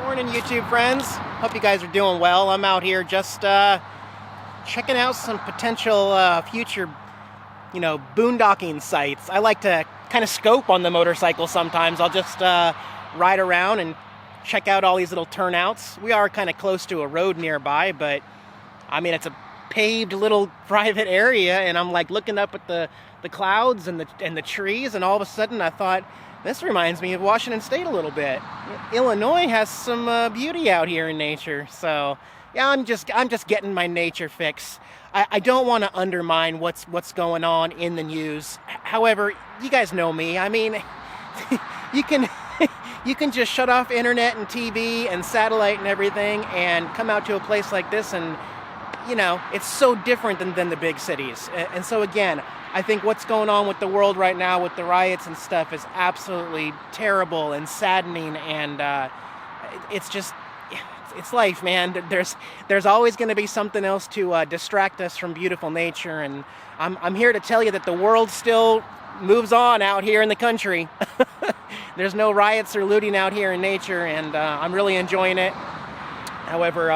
Morning, YouTube friends. Hope you guys are doing well. I'm out here just checking out some potential future, boondocking sites. I like to kind of scope on the motorcycle sometimes. I'll just ride around and check out all these little turnouts. We are kind of close to a road nearby, but I mean, it's a paved little private area, and I'm like looking up at the clouds and the trees, and all of a sudden I thought, this reminds me of Washington State a little bit. Illinois has some beauty out here in nature, so yeah, I'm just getting my nature fix. I don't want to undermine what's going on in the news. However, you guys know me. I mean, you can just shut off internet and TV and satellite and everything and come out to a place like this, and it's so different than the big cities. And so again, I think what's going on with the world right now with the riots and stuff is absolutely terrible and saddening, and it's life, man. There's always going to be something else to distract us from beautiful nature, and I'm here to tell you that the world still moves on out here in the country. There's no riots or looting out here in nature, and I'm really enjoying it. However,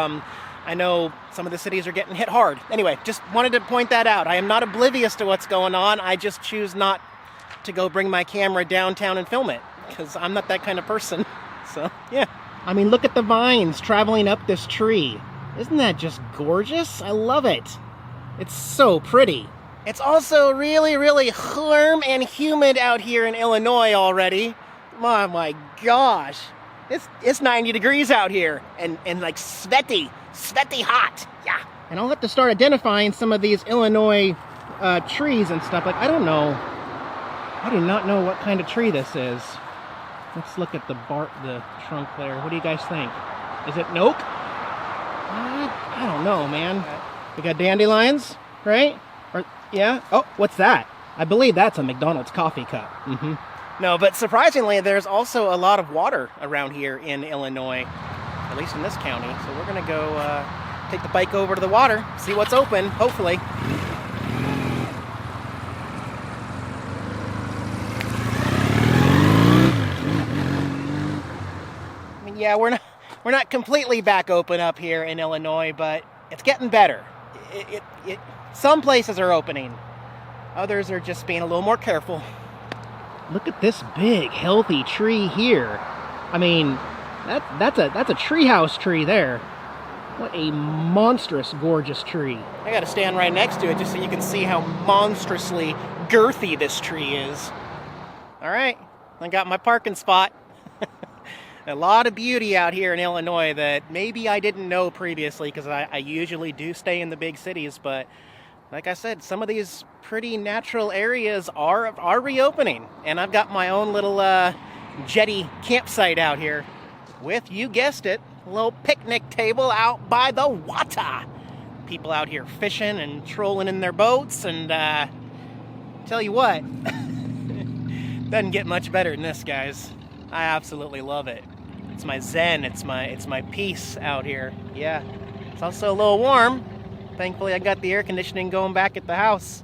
I know some of the cities are getting hit hard. Anyway, just wanted to point that out. I am not oblivious to what's going on. I just choose not to go bring my camera downtown and film it, because I'm not that kind of person. So, yeah. I mean, look at the vines traveling up this tree. Isn't that just gorgeous? I love it. It's so pretty. It's also really, really warm and humid out here in Illinois already. Oh my gosh. It's 90 degrees out here, and like sweaty hot. Yeah. And I'll have to start identifying some of these Illinois trees and stuff. Like, I don't know. I do not know what kind of tree this is. Let's look at the trunk there. What do you guys think? Is it an oak? I don't know, man. We got dandelions, right? Yeah. Oh, what's that? I believe that's a McDonald's coffee cup. Mm-hmm. No, but surprisingly, there's also a lot of water around here in Illinois, at least in this county. So we're going to go take the bike over to the water, see what's open, hopefully. I mean, yeah, we're not completely back open up here in Illinois, but it's getting better. Some places are opening. Others are just being a little more careful. Look at this big, healthy tree here. I mean, that's a treehouse tree there. What a monstrous, gorgeous tree. I gotta stand right next to it just so you can see how monstrously girthy this tree is. All right, I got my parking spot. A lot of beauty out here in Illinois that maybe I didn't know previously, because I usually do stay in the big cities, but like I said, some of these pretty natural areas are reopening, and I've got my own little jetty campsite out here with, you guessed it, a little picnic table out by the water. People out here fishing and trolling in their boats, and tell you what, doesn't get much better than this, guys. I absolutely love it. It's my zen. It's my peace out here. Yeah, it's also a little warm. Thankfully, I got the air conditioning going back at the house.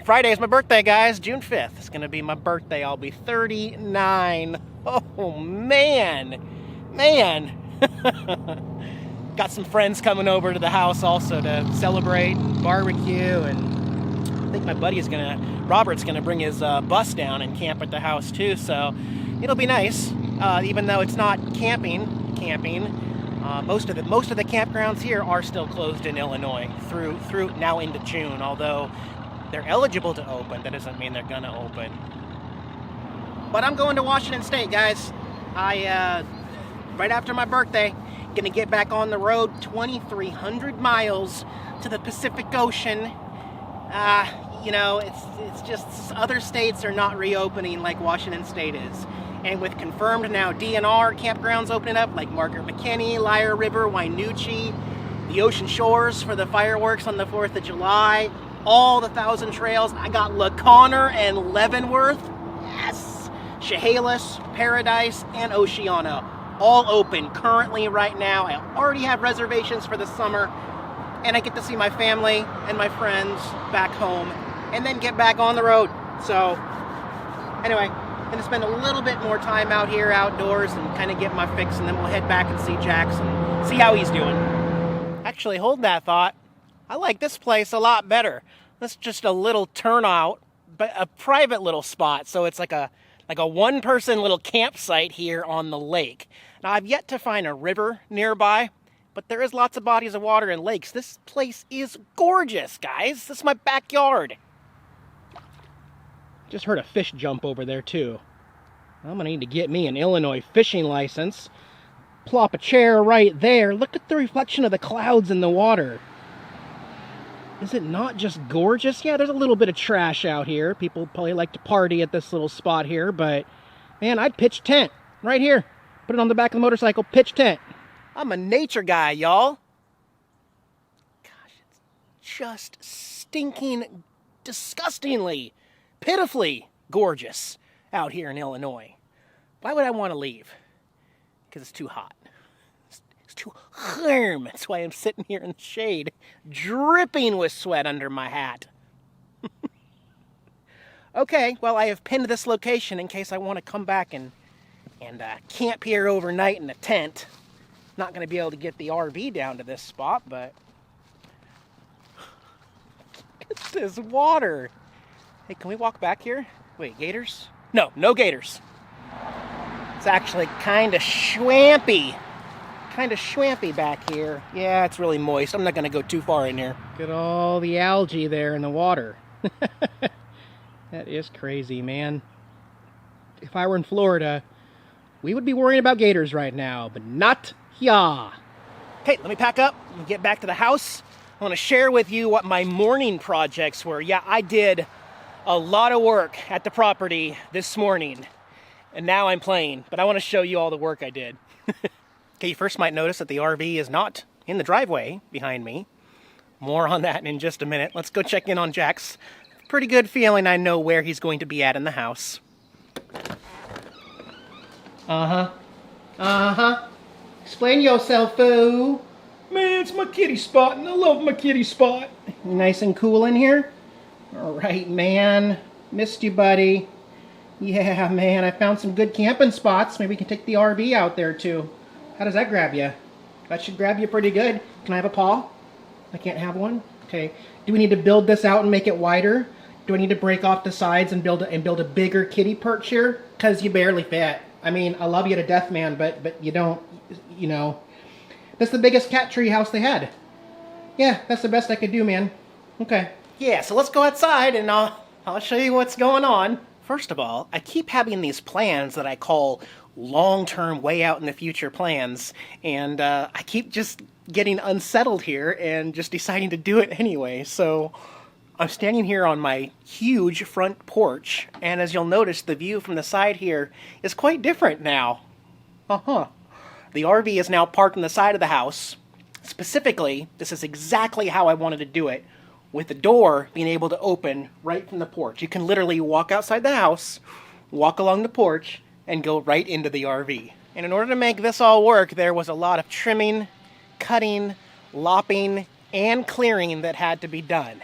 Friday is my birthday, guys. June 5th. It's going to be my birthday. I'll be 39. Oh, man. Got some friends coming over to the house also to celebrate, barbecue, and I think my buddy Robert's going to bring his bus down and camp at the house too, so it'll be nice. Even though it's not camping. Most of the campgrounds here are still closed in Illinois through now into June. Although they're eligible to open, that doesn't mean they're gonna open. But I'm going to Washington State, guys. I right after my birthday, gonna get back on the road, 2,300 miles to the Pacific Ocean. It's just other states are not reopening like Washington State is. And with confirmed now DNR campgrounds opening up, like Margaret McKinney, Lyre River, Wynoochee, the Ocean Shores for the fireworks on the 4th of July, all the 1,000 trails. I got LaConner and Leavenworth, yes, Chehalis, Paradise, and Oceana, all open currently right now. I already have reservations for the summer, and I get to see my family and my friends back home, and then get back on the road. So, anyway, Gonna spend a little bit more time out here outdoors and kind of get my fix, and then we'll head back and see Jax and see how he's doing. Actually, hold that thought. I like this place a lot better. That's just a little turnout, but a private little spot. So it's like a one-person little campsite here on the lake. Now, I've yet to find a river nearby, but there is lots of bodies of water and lakes. This place is gorgeous, guys. This is my backyard. Just heard a fish jump over there, too. I'm gonna need to get me an Illinois fishing license. Plop a chair right there. Look at the reflection of the clouds in the water. Is it not just gorgeous? Yeah, there's a little bit of trash out here. People probably like to party at this little spot here, but man, I'd pitch tent right here. Put it on the back of the motorcycle, pitch tent. I'm a nature guy, y'all. Gosh, it's just stinking, disgustingly, pitifully gorgeous out here in Illinois. Why would I want to leave? Because it's too hot. It's too warm. That's why I'm sitting here in the shade, dripping with sweat under my hat. Okay, well, I have pinned this location in case I want to come back and camp here overnight in a tent. Not going to be able to get the RV down to this spot, but look at this water. Hey, can we walk back here? Wait, gators? No, no gators. It's actually kind of swampy. Kind of swampy back here. Yeah, it's really moist. I'm not going to go too far in here. Look at all the algae there in the water. That is crazy, man. If I were in Florida, we would be worrying about gators right now, but not here. Okay, let me pack up and get back to the house. I want to share with you what my morning projects were. Yeah, I did a lot of work at the property this morning. And now I'm playing, but I want to show you all the work I did. Okay, you first might notice that the RV is not in the driveway behind me. More on that in just a minute. Let's go check in on Jax. Pretty good feeling I know where he's going to be at in the house. Explain yourself, foo. Man, it's my kitty spot, and I love my kitty spot. Nice and cool in here? All right, man. Missed you, buddy. Yeah, man, I found some good camping spots. Maybe we can take the RV out there, too. How does that grab you? That should grab you pretty good. Can I have a paw? I can't have one? Okay. Do we need to build this out and make it wider? Do I need to break off the sides and build a bigger kitty perch here? Because you barely fit. I mean, I love you to death, man, but you don't, you know. That's the biggest cat tree house they had. Yeah, that's the best I could do, man. Okay. Yeah, so let's go outside and I'll show you what's going on. First of all, I keep having these plans that I call long-term, way out in the future plans, and I keep just getting unsettled here and just deciding to do it anyway. So I'm standing here on my huge front porch, and as you'll notice, the view from the side here is quite different now. The RV is now parked on the side of the house. Specifically, this is exactly how I wanted to do it, with the door being able to open right from the porch. You can literally walk outside the house, walk along the porch, and go right into the RV. And in order to make this all work, there was a lot of trimming, cutting, lopping, and clearing that had to be done.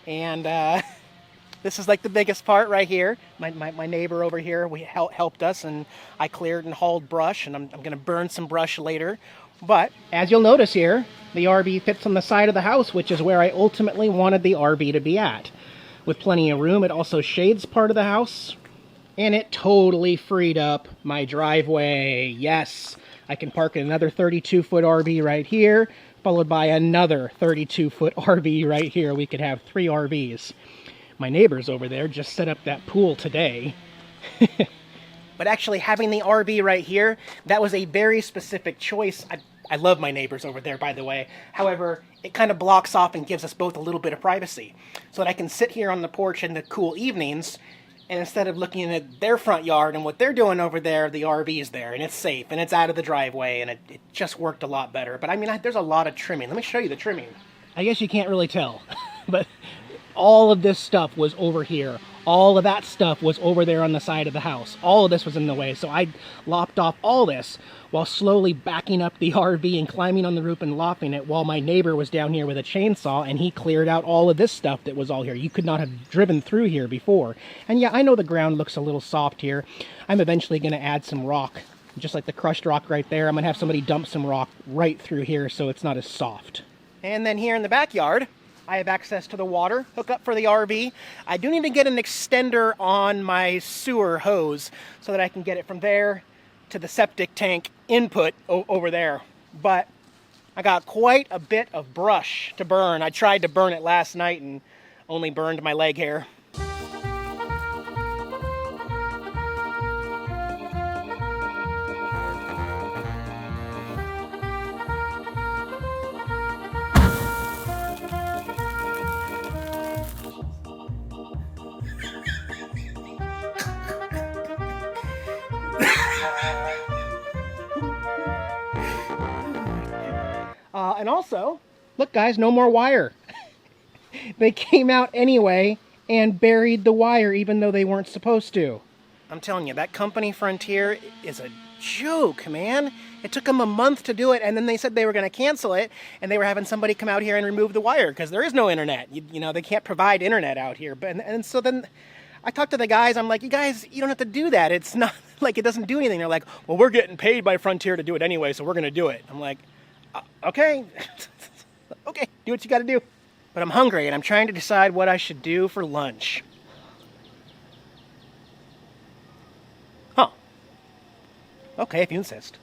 And this is like the biggest part right here. My neighbor over here helped us, and I cleared and hauled brush, and I'm going to burn some brush later. But as you'll notice here, the RV fits on the side of the house, which is where I ultimately wanted the RV to be at. With plenty of room, it also shades part of the house, and it totally freed up my driveway. Yes, I can park another 32-foot RV right here, followed by another 32-foot RV right here. We could have 3 RVs. My neighbors over there just set up that pool today. But actually having the RV right here, that was a very specific choice. I love my neighbors over there, by the way. However, it kind of blocks off and gives us both a little bit of privacy. So that I can sit here on the porch in the cool evenings, and instead of looking at their front yard and what they're doing over there, the RV is there, and it's safe, and it's out of the driveway, and it just worked a lot better. But I mean, there's a lot of trimming. Let me show you the trimming. I guess you can't really tell, but all of this stuff was over here. All of that stuff was over there on the side of the house. All of this was in the way. So I lopped off all this while slowly backing up the RV and climbing on the roof and lopping it, while my neighbor was down here with a chainsaw and he cleared out all of this stuff that was all here. You could not have driven through here before. And yeah, I know the ground looks a little soft here. I'm eventually going to add some rock, just like the crushed rock right there. I'm going to have somebody dump some rock right through here so it's not as soft. And then here in the backyard, I have access to the water hookup for the RV. I do need to get an extender on my sewer hose so that I can get it from there to the septic tank input over there. But I got quite a bit of brush to burn. I tried to burn it last night and only burned my leg hair. And also, look guys, no more wire. They came out anyway and buried the wire even though they weren't supposed to. I'm telling you, that company Frontier is a joke, man. It took them a month to do it, and then they said they were going to cancel it, and they were having somebody come out here and remove the wire because there is no internet. You know, they can't provide internet out here. And so then I talked to the guys. I'm like, you guys, you don't have to do that. It's not like it doesn't do anything. They're like, well, we're getting paid by Frontier to do it anyway, so we're going to do it. I'm like, okay. Okay, do what you got to do. But I'm hungry, and I'm trying to decide what I should do for lunch. Huh. Okay, if you insist.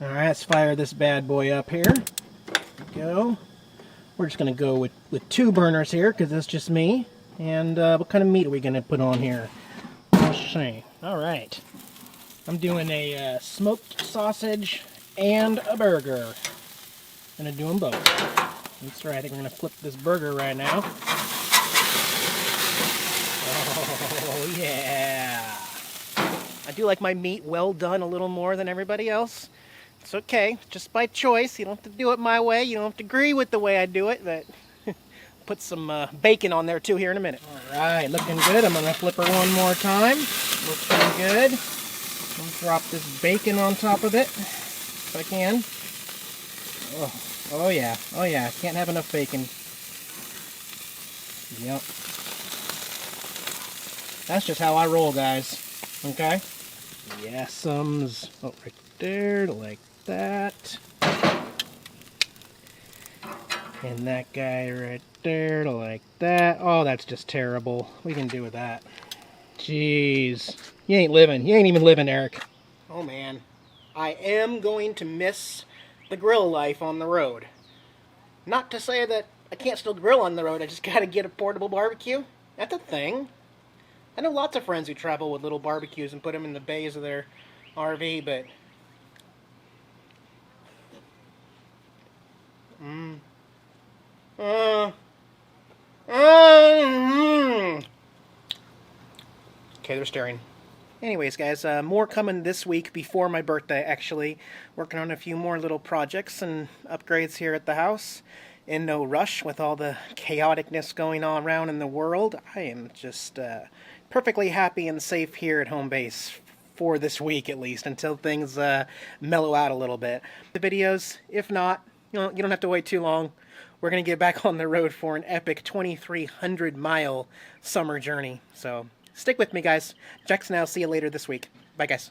All right, let's fire this bad boy up here. There we go. We're just going to go with 2 burners here, because that's just me. And what kind of meat are we going to put on here? Let's see. All right. I'm doing a smoked sausage and a burger. I'm going to do them both. That's right, I think we're going to flip this burger right now. Oh, yeah. I do like my meat well done a little more than everybody else. It's okay, just by choice. You don't have to do it my way. You don't have to agree with the way I do it, but put some bacon on there too here in a minute. All right, looking good. I'm going to flip her one more time. Looks pretty good. I'll drop this bacon on top of it if I can. Oh yeah, oh yeah, can't have enough bacon. Yep. That's just how I roll, guys. Okay? Yesums. Oh, right there, like that. And that guy right there, like that. Oh, that's just terrible. What we can do with that? Jeez. You ain't living. You ain't even living, Eric. Oh, man. I am going to miss the grill life on the road. Not to say that I can't still grill on the road, I just gotta get a portable barbecue. That's a thing. I know lots of friends who travel with little barbecues and put them in the bays of their RV, but... Okay, they're staring. Anyways, guys, more coming this week before my birthday, actually. Working on a few more little projects and upgrades here at the house. In no rush with all the chaoticness going on around in the world. I am just perfectly happy and safe here at home base for this week, at least, until things mellow out a little bit. The videos, if not, you don't have to wait too long. We're going to get back on the road for an epic 2,300-mile summer journey. So... stick with me, guys. Jackson, I'll see you later this week. Bye, guys.